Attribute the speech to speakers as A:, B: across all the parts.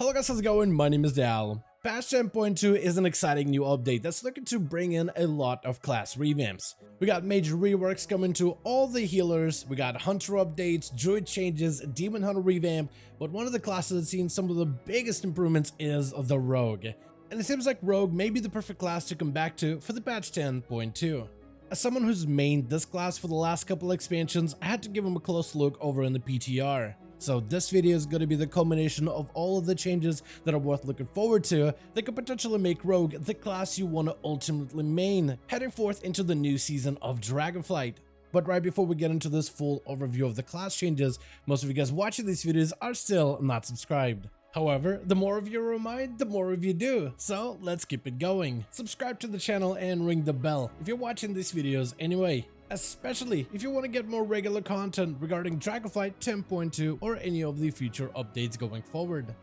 A: Hello guys, how's it going? My name is Dal. Patch 10.2 is an exciting new update that's looking to bring in a lot of class revamps. We got major reworks coming to all the healers, we got hunter updates, druid changes, demon hunter revamp, but one of the classes that's seen some of the biggest improvements is the rogue. And it seems like rogue may be the perfect class to come back to for the patch 10.2. As someone who's mained this class for the last couple expansions, I had to give him a close look over in the PTR. So this video is going to be the culmination of all of the changes that are worth looking forward to that could potentially make Rogue the class you want to ultimately main, heading forth into the new season of Dragonflight. But right before we get into this full overview of the class changes, most of you guys watching these videos are still not subscribed. However, the more of you remind, the more of you do, so let's keep it going. Subscribe to the channel and ring the bell if you're watching these videos anyway. Especially if you want to get more regular content regarding Dragonflight 10.2 or any of the future updates going forward.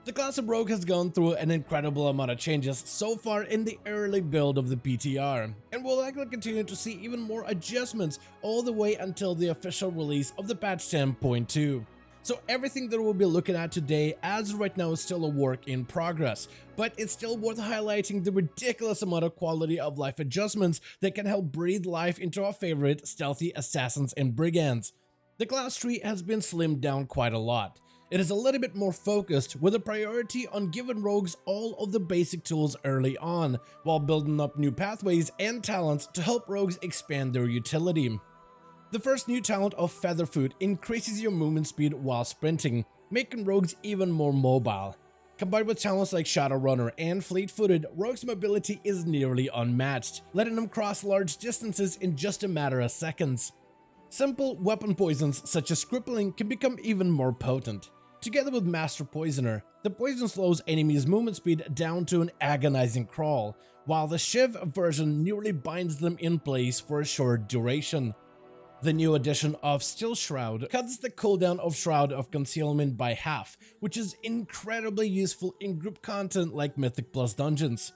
A: The class of Rogue has gone through an incredible amount of changes so far in the early build of the PTR, and will likely continue to see even more adjustments all the way until the official release of the patch 10.2. So everything that we'll be looking at today as of right now is still a work in progress, but it's still worth highlighting the ridiculous amount of quality of life adjustments that can help breathe life into our favorite stealthy assassins and brigands. The class tree has been slimmed down quite a lot. It is a little bit more focused, with a priority on giving rogues all of the basic tools early on, while building up new pathways and talents to help rogues expand their utility. The first new talent of Featherfoot increases your movement speed while sprinting, making rogues even more mobile. Combined with talents like Shadowrunner and Fleet-footed, rogues' mobility is nearly unmatched, letting them cross large distances in just a matter of seconds. Simple weapon poisons such as crippling can become even more potent. Together with Master Poisoner, the poison slows enemies' movement speed down to an agonizing crawl, while the Shiv version nearly binds them in place for a short duration. The new addition of Still Shroud cuts the cooldown of Shroud of Concealment by half, which is incredibly useful in group content like Mythic Plus dungeons.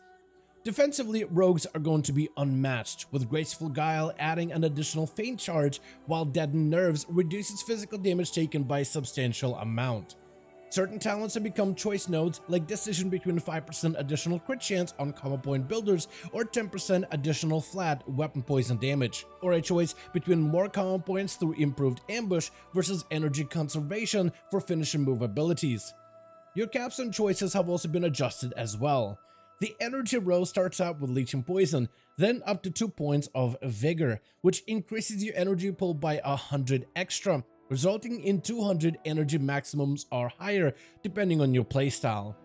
A: Defensively, rogues are going to be unmatched, with Graceful Guile adding an additional feint charge, while Deadened Nerves reduces physical damage taken by a substantial amount. Certain talents have become choice nodes, like decision between 5% additional crit chance on combo point builders or 10% additional flat weapon poison damage, or a choice between more combo points through improved ambush versus energy conservation for finishing move abilities. Your capstone choices have also been adjusted as well. The energy row starts out with Leeching Poison, then up to 2 points of Vigor, which increases your energy pool by 100 extra, resulting in 200 energy maximums or higher depending on your playstyle.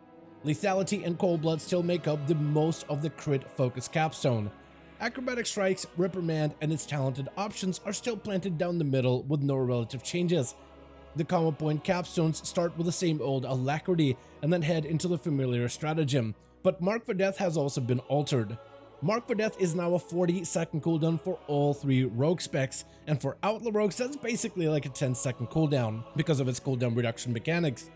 A: Lethality and Cold Blood still make up the most of the crit-focused capstone. Acrobatic Strikes, Reprimand, and its talented options are still planted down the middle with no relative changes. The combo point capstones start with the same old Alacrity and then head into the familiar stratagem, but Mark for Death has also been altered. Mark for Death is now a 40-second cooldown for all 3 rogue specs, and for Outlaw Rogues that's basically like a 10-second cooldown because of its cooldown reduction mechanics.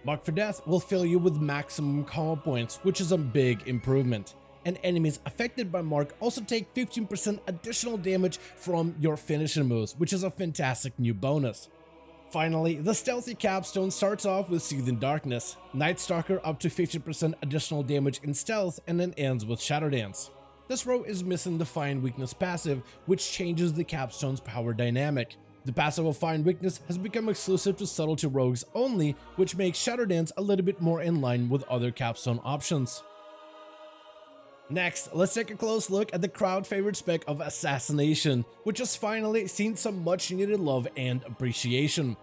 A: Mark for Death will fill you with maximum combo points, which is a big improvement, and enemies affected by Mark also take 15% additional damage from your finishing moves, which is a fantastic new bonus. Finally, the Stealthy capstone starts off with Seething Darkness, Night Stalker up to 50% additional damage in stealth, and then ends with Shadow Dance. This row is missing the Find Weakness passive, which changes the capstone's power dynamic. The passive of Find Weakness has become exclusive to Subtlety Rogues only, which makes Shadow Dance a little bit more in line with other capstone options. Next, let's take a close look at the crowd favorite spec of Assassination, which has finally seen some much needed love and appreciation.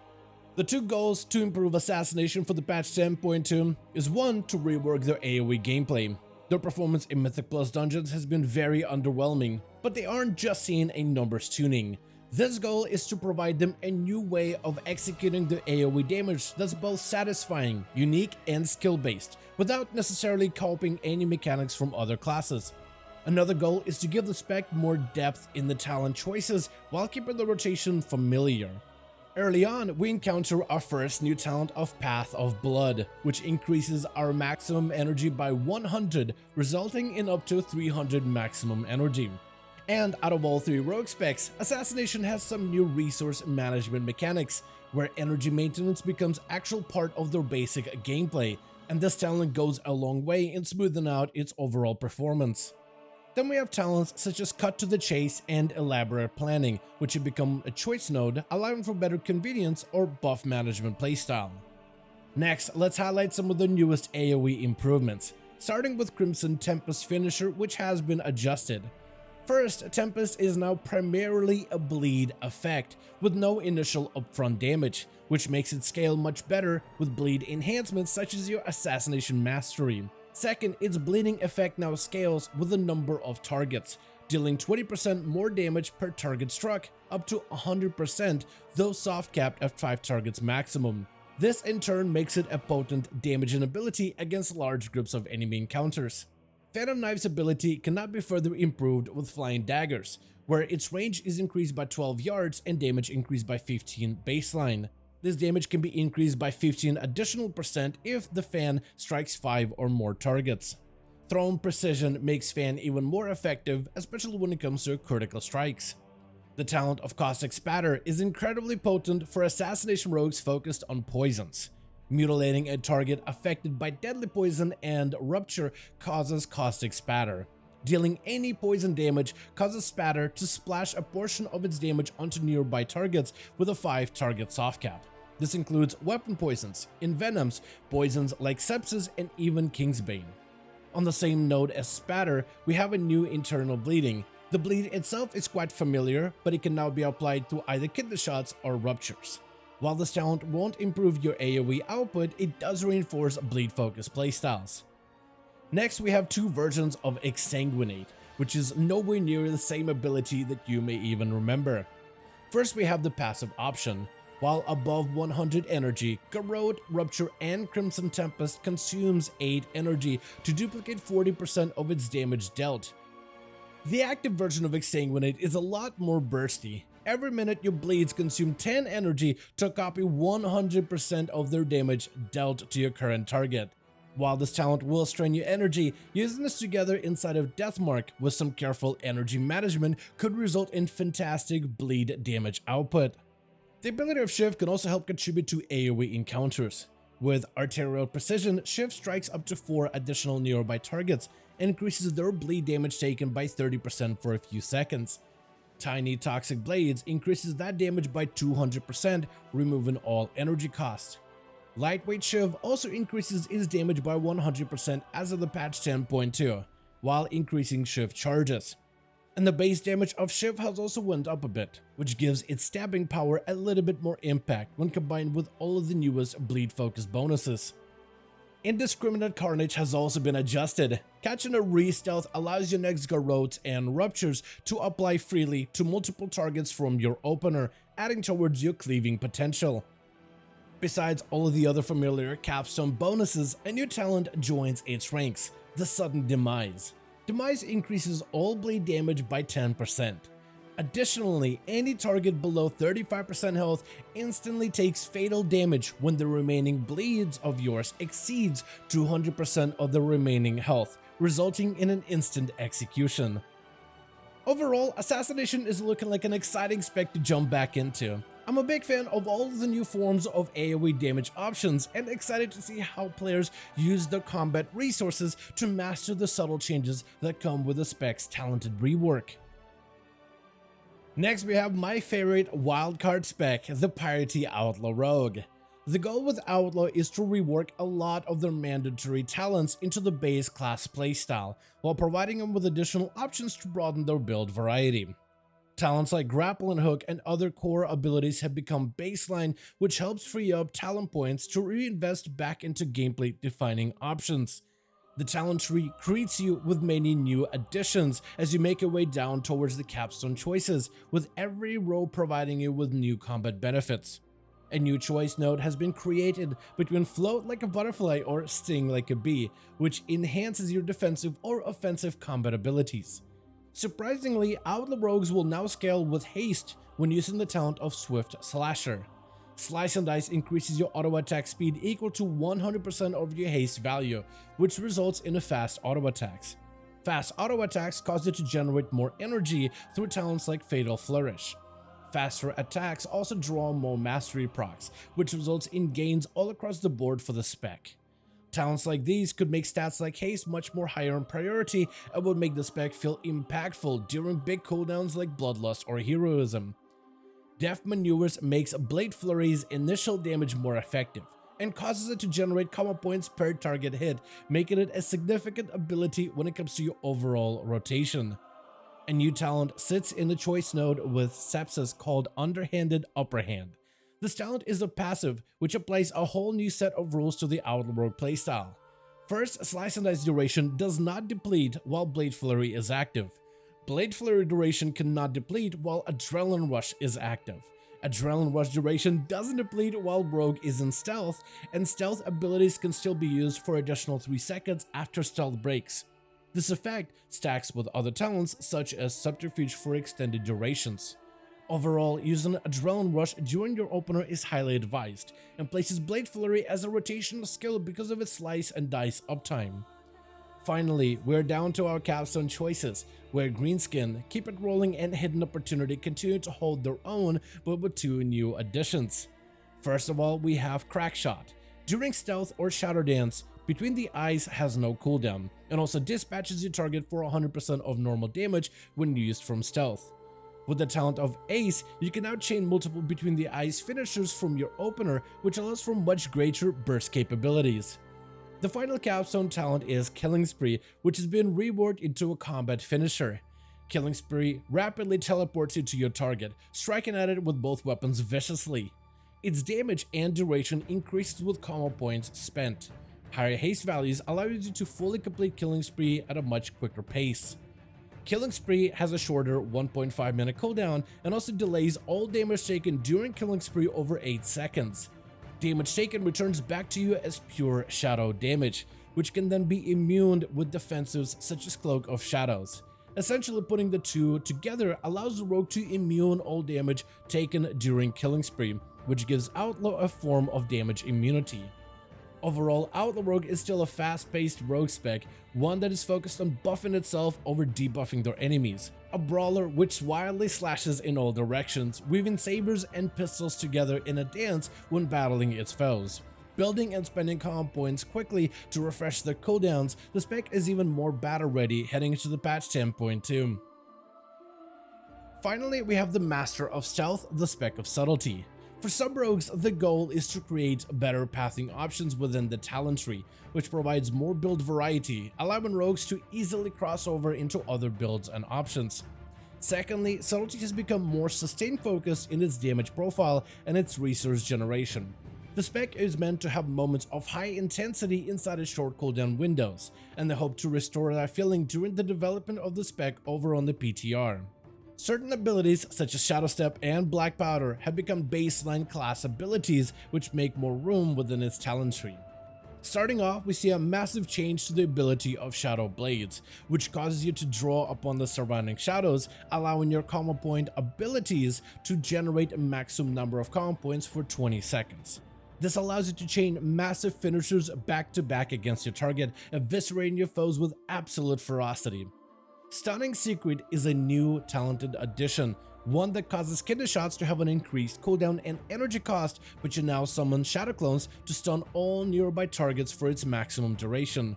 A: The 2 goals to improve Assassination for the patch 10.2 is 1, to rework their AoE gameplay. Their performance in Mythic Plus dungeons has been very underwhelming, but they aren't just seeing a numbers tuning. This goal is to provide them a new way of executing the AoE damage that's both satisfying, unique, and skill-based, without necessarily copying any mechanics from other classes. Another goal is to give the spec more depth in the talent choices while keeping the rotation familiar. Early on, we encounter our first new talent of Path of Blood, which increases our maximum energy by 100, resulting in up to 300 maximum energy. And out of all three rogue specs, Assassination has some new resource management mechanics, where energy maintenance becomes actual part of their basic gameplay, and this talent goes a long way in smoothing out its overall performance. Then we have talents such as Cut to the Chase and Elaborate Planning, which have become a choice node, allowing for better convenience or buff management playstyle. Next, let's highlight some of the newest AoE improvements, starting with Crimson Tempest Finisher, which has been adjusted. First, Tempest is now primarily a bleed effect, with no initial upfront damage, which makes it scale much better with bleed enhancements such as your Assassination Mastery. Second, its bleeding effect now scales with the number of targets, dealing 20% more damage per target struck, up to 100%, though soft capped at 5 targets maximum. This in turn makes it a potent damaging ability against large groups of enemy encounters. Phantom Knife's ability cannot be further improved with Flying Daggers, where its range is increased by 12 yards and damage increased by 15 baseline. This damage can be increased by 15 additional % if the fan strikes 5 or more targets. Thrown Precision makes fan even more effective, especially when it comes to critical strikes. The talent of Caustic Spatter is incredibly potent for Assassination Rogues focused on poisons. Mutilating a target affected by deadly poison and rupture causes Caustic Spatter. Dealing any poison damage causes Spatter to splash a portion of its damage onto nearby targets with a 5-target soft cap. This includes weapon poisons, envenoms, poisons like sepsis, and even Kingsbane. On the same note as Spatter, we have a new internal bleeding. The bleed itself is quite familiar, but it can now be applied to either kidney shots or ruptures. While this talent won't improve your AoE output, it does reinforce bleed-focused playstyles. Next, we have two versions of Exsanguinate, which is nowhere near the same ability that you may even remember. First, we have the passive option. While above 100 energy, Corrode, Rupture, and Crimson Tempest consumes 8 energy to duplicate 40% of its damage dealt. The active version of Exsanguinate is a lot more bursty. Every minute your bleeds consume 10 energy to copy 100% of their damage dealt to your current target. While this talent will strain your energy, using this together inside of Deathmark with some careful energy management could result in fantastic bleed damage output. The ability of Shift can also help contribute to AoE encounters. With Arterial Precision, Shift strikes up to 4 additional nearby targets and increases their bleed damage taken by 30% for a few seconds. Tiny Toxic Blades increases that damage by 200%, removing all energy cost. Lightweight Shiv also increases its damage by 100% as of the patch 10.2, while increasing Shiv charges. And the base damage of Shiv has also went up a bit, which gives its stabbing power a little bit more impact when combined with all of the newest bleed-focused bonuses. Indiscriminate Carnage has also been adjusted. Catching a re-stealth allows your next Garrotes and Ruptures to apply freely to multiple targets from your opener, adding towards your cleaving potential. Besides all of the other familiar capstone bonuses, a new talent joins its ranks, the Sudden Demise. Demise increases all bleed damage by 10%. Additionally, any target below 35% health instantly takes fatal damage when the remaining bleeds of yours exceeds 200% of the remaining health, resulting in an instant execution. Overall, Assassination is looking like an exciting spec to jump back into. I'm a big fan of all of the new forms of AoE damage options and excited to see how players use their combat resources to master the subtle changes that come with the spec's talented rework. Next, we have my favorite wildcard spec, the Piratey Outlaw Rogue. The goal with Outlaw is to rework a lot of their mandatory talents into the base class playstyle, while providing them with additional options to broaden their build variety. Talents like Grapple and Hook and other core abilities have become baseline, which helps free up talent points to reinvest back into gameplay defining options. The talent tree greets you with many new additions as you make your way down towards the capstone choices, with every row providing you with new combat benefits. A new choice node has been created between Float like a butterfly or Sting like a bee, which enhances your defensive or offensive combat abilities. Surprisingly, Outlaw Rogues will now scale with Haste when using the talent of Swift Slasher. Slice and Dice increases your auto attack speed equal to 100% of your haste value, which results in a fast auto attacks. Fast auto attacks cause you to generate more energy through talents like Fatal Flourish. Faster attacks also draw more mastery procs, which results in gains all across the board for the spec. Talents like these could make stats like haste much more higher in priority and would make the spec feel impactful during big cooldowns like Bloodlust or Heroism. Deft Maneuvers makes Blade Flurry's initial damage more effective, and causes it to generate combo points per target hit, making it a significant ability when it comes to your overall rotation. A new talent sits in the choice node with Sepsis called Underhanded Upper Hand. This talent is a passive, which applies a whole new set of rules to the Outlaw Rogue playstyle. First, Slice and Dice duration does not deplete while Blade Flurry is active. Blade Flurry duration cannot deplete while Adrenaline Rush is active. Adrenaline Rush duration doesn't deplete while Rogue is in Stealth, and Stealth abilities can still be used for additional 3 seconds after Stealth breaks. This effect stacks with other talents such as Subterfuge for extended durations. Overall, using Adrenaline Rush during your opener is highly advised, and places Blade Flurry as a rotational skill because of its Slice and Dice uptime. Finally, we're down to our capstone choices, where Greenskin, Keep It Rolling, and Hidden Opportunity continue to hold their own, but with 2 new additions. First of all, we have Crackshot. During Stealth or Shadow Dance, Between the Eyes has no cooldown, and also dispatches your target for 100% of normal damage when used from Stealth. With the talent of Ace, you can now chain multiple Between the Eyes finishers from your opener, which allows for much greater burst capabilities. The final capstone talent is Killing Spree, which has been reworked into a combat finisher. Killing Spree rapidly teleports you to your target, striking at it with both weapons viciously. Its damage and duration increases with combo points spent. Higher haste values allow you to fully complete Killing Spree at a much quicker pace. Killing Spree has a shorter 1.5 minute cooldown and also delays all damage taken during Killing Spree over 8 seconds. Damage taken returns back to you as pure shadow damage, which can then be immune with defensives such as Cloak of Shadows. Essentially, putting the two together allows the rogue to immune all damage taken during Killing Spree, which gives Outlaw a form of damage immunity. Overall, Outlaw Rogue is still a fast-paced rogue spec, one that is focused on buffing itself over debuffing their enemies. A brawler which wildly slashes in all directions, weaving sabers and pistols together in a dance when battling its foes. Building and spending combo points quickly to refresh their cooldowns, the spec is even more battle-ready heading into the patch 10.2. Finally, we have the Master of Stealth, the spec of Subtlety. For sub-rogues, the goal is to create better pathing options within the talent tree, which provides more build variety, allowing rogues to easily cross over into other builds and options. Secondly, Subtlety has become more sustain focused in its damage profile and its resource generation. The spec is meant to have moments of high intensity inside its short cooldown windows, and they hope to restore that feeling during the development of the spec over on the PTR. Certain abilities such as Shadow Step and Black Powder have become baseline class abilities which make more room within its talent tree. Starting off, we see a massive change to the ability of Shadow Blades, which causes you to draw upon the surrounding shadows, allowing your combo point abilities to generate a maximum number of combo points for 20 seconds. This allows you to chain massive finishers back to back against your target, eviscerating your foes with absolute ferocity. Stunning Secret is a new talented addition, one that causes kidney shots to have an increased cooldown and energy cost, but you now summon Shadow Clones to stun all nearby targets for its maximum duration.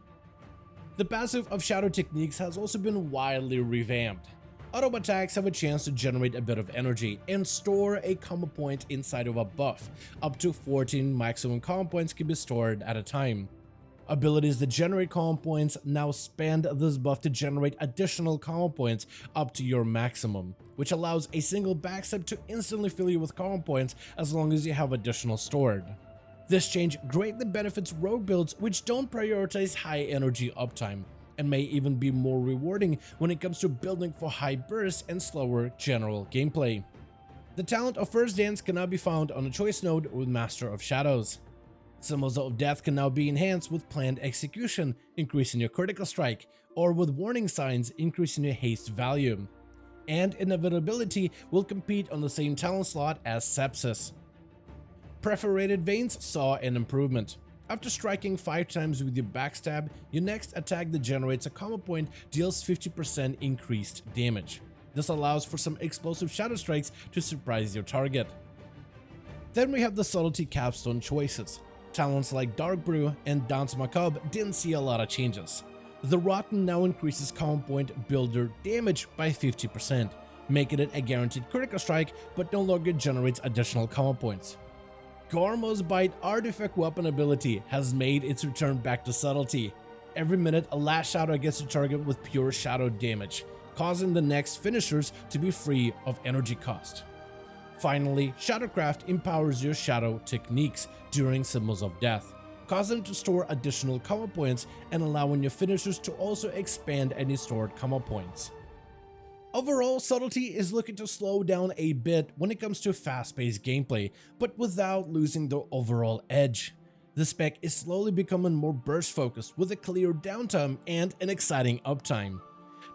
A: The passive of Shadow Techniques has also been wildly revamped. Auto attacks have a chance to generate a bit of energy and store a combo point inside of a buff. Up to 14 maximum combo points can be stored at a time. Abilities that generate combo points now spend this buff to generate additional combo points up to your maximum, which allows a single backstep to instantly fill you with combo points as long as you have additional stored. This change greatly benefits rogue builds which don't prioritize high energy uptime, and may even be more rewarding when it comes to building for high bursts and slower general gameplay. The talent of First Dance can now be found on a choice node with Master of Shadows. Symbols of Death can now be enhanced with Planned Execution, increasing your critical strike, or with Warning Signs, increasing your haste value. And Inevitability will compete on the same talent slot as Sepsis. Perforated Veins saw an improvement. After striking 5 times with your backstab, your next attack that generates a combo point deals 50% increased damage. This allows for some explosive shadow strikes to surprise your target. Then we have the subtlety capstone choices. Talents like Dark Brew and Dance Macabre didn't see a lot of changes. The Rotten now increases combo point builder damage by 50%, making it a guaranteed critical strike but no longer generates additional combo points. Gormo's Bite artifact weapon ability has made its return back to subtlety. Every minute a lash shadow against a target with pure shadow damage, causing the next finishers to be free of energy cost. Finally, Shadowcraft empowers your shadow techniques during Symbols of Death, causing them to store additional combo points and allowing your finishers to also expand any stored combo points. Overall, Subtlety is looking to slow down a bit when it comes to fast-paced gameplay, but without losing the overall edge. The spec is slowly becoming more burst-focused with a clear downtime and an exciting uptime.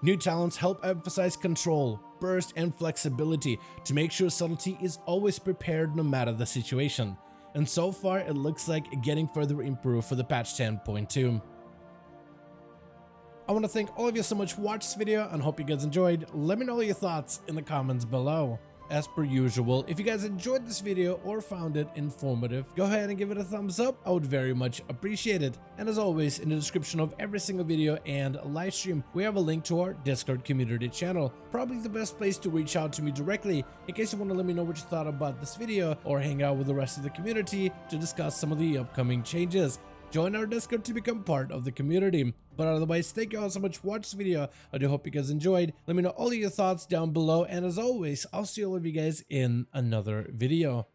A: New talents help emphasize control, burst, and flexibility to make sure Subtlety is always prepared no matter the situation. And so far, it looks like getting further improved for the patch 10.2. I want to thank all of you so much for watching this video and hope you guys enjoyed. Let me know your thoughts in the comments below. As per usual, if you guys enjoyed this video or found it informative, go ahead and give it a thumbs up. I would very much appreciate it. And as always, in the description of every single video and live stream, we have a link to our Discord community channel. Probably the best place to reach out to me directly in case you want to let me know what you thought about this video or hang out with the rest of the community to discuss some of the upcoming changes. Join our Discord to become part of the community. But otherwise, thank you all so much for watching this video. I do hope you guys enjoyed. Let me know all of your thoughts down below. And as always, I'll see all of you guys in another video.